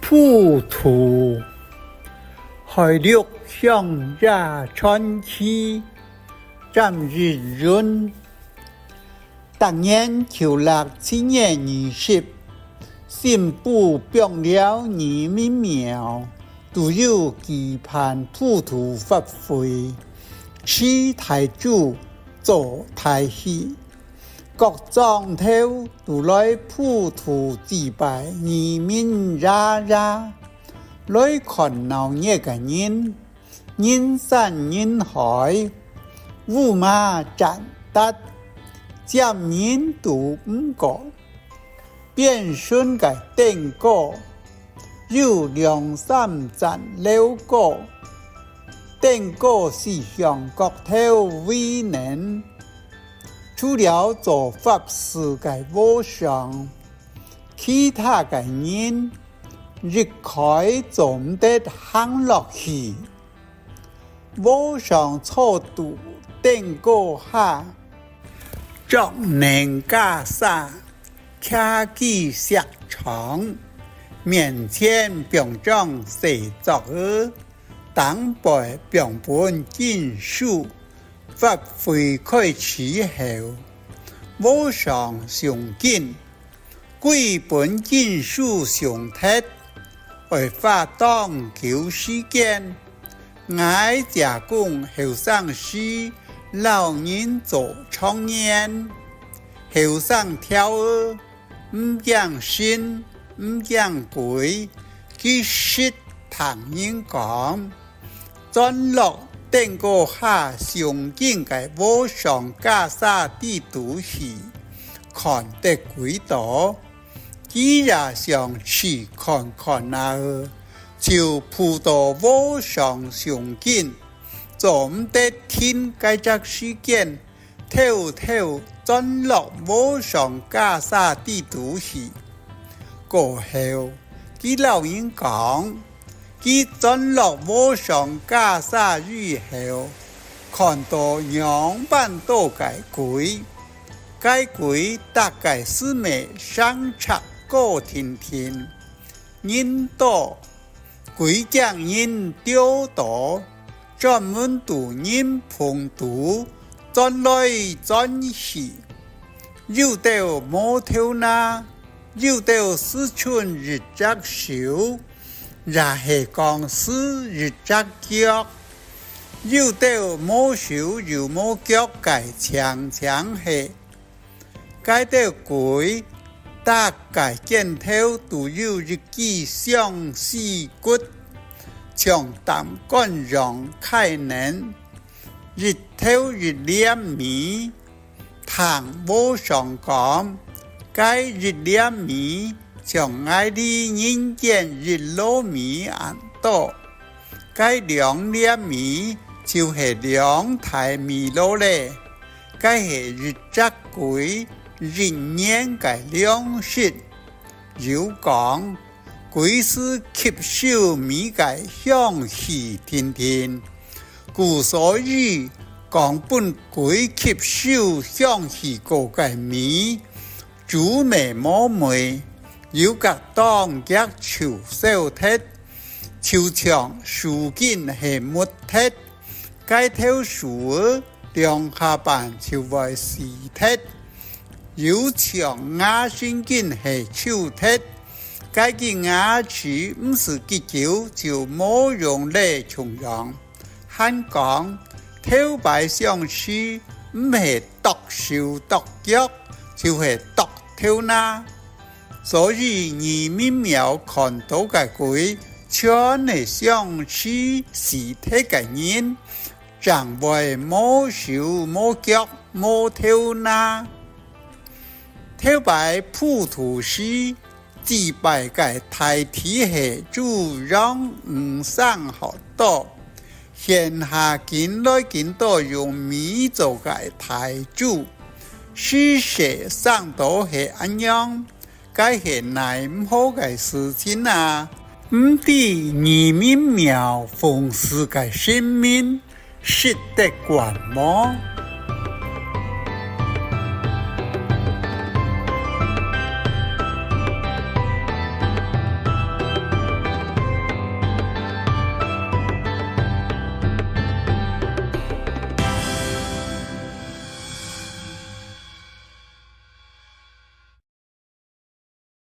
普渡，海陆向下传奇，占日润。逐年求6、7月20，新妇病了年民庙，都有期盼普渡发挥，赐台主做台戏。各庄头都来普渡祭拜移民家家，来看闹热嘅人，人山人海，烏馬爭奪，佔人都唔過，變順嘅定過，有2、3盞6個，定過是向各頭為能。除了做法事嘅和尚，其他嘅人亦可以做得行落去。和尚坐度定過下，作能袈裟，卡記石床，面前表彰寫作惡，當背表本經書。發揮開始後，和尚上經，幾本經書上貼，為發動求時間。我家公後生時，老人做청년，後生跳舞，唔講信，唔講鬼，其實唐人講，轉落。定過下上經嘅和尚袈裟地圖時，看得幾多，幾日上去看看那就普渡和尚上經，做唔得聽計則時間，偷偷轉落和尚袈裟地圖時，過後，佢老人講。佢轉落和尚袈裟以後，看到2萬多個鬼，該鬼大概是未上冊過天天，人多，鬼將人丟多，專門度人碰度，轉來轉去，有的摸頭那，有的四寸日隻手。也係講是日隻腳，有的摸手又摸腳嘅長長係，該的鬼大概見頭都有日記相似骨，從膽肝臟開能，日頭日兩米，唐和尚講，該日兩米。從愛的人間日落米安多，該2米就係2台米落咧，該係日則鬼人間嘅糧食。有講鬼是吸收米嘅香氣天天，故所以講本鬼吸收香氣過嘅米，煮味冇味。有個當腳潮燒鐵，潮長樹根係木鐵，該條樹兩下半就為是鐵，有長牙線根係樹鐵，該個牙齒唔是結久就冇用嚟重用。香港頭擺上去唔係剁手剁腳，就係剁頭那。所以移民廟看到嘅鬼，全係上去屍體嘅人，長為冇手冇腳冇頭那。頭擺普渡時，祭拜嘅大體係主讓唔生好多，現下見來見到用米做嘅大主，事實上都係咁樣。該係乃唔好嘅事情啊！唔知移民廟奉祀嘅生命，識得慣麼？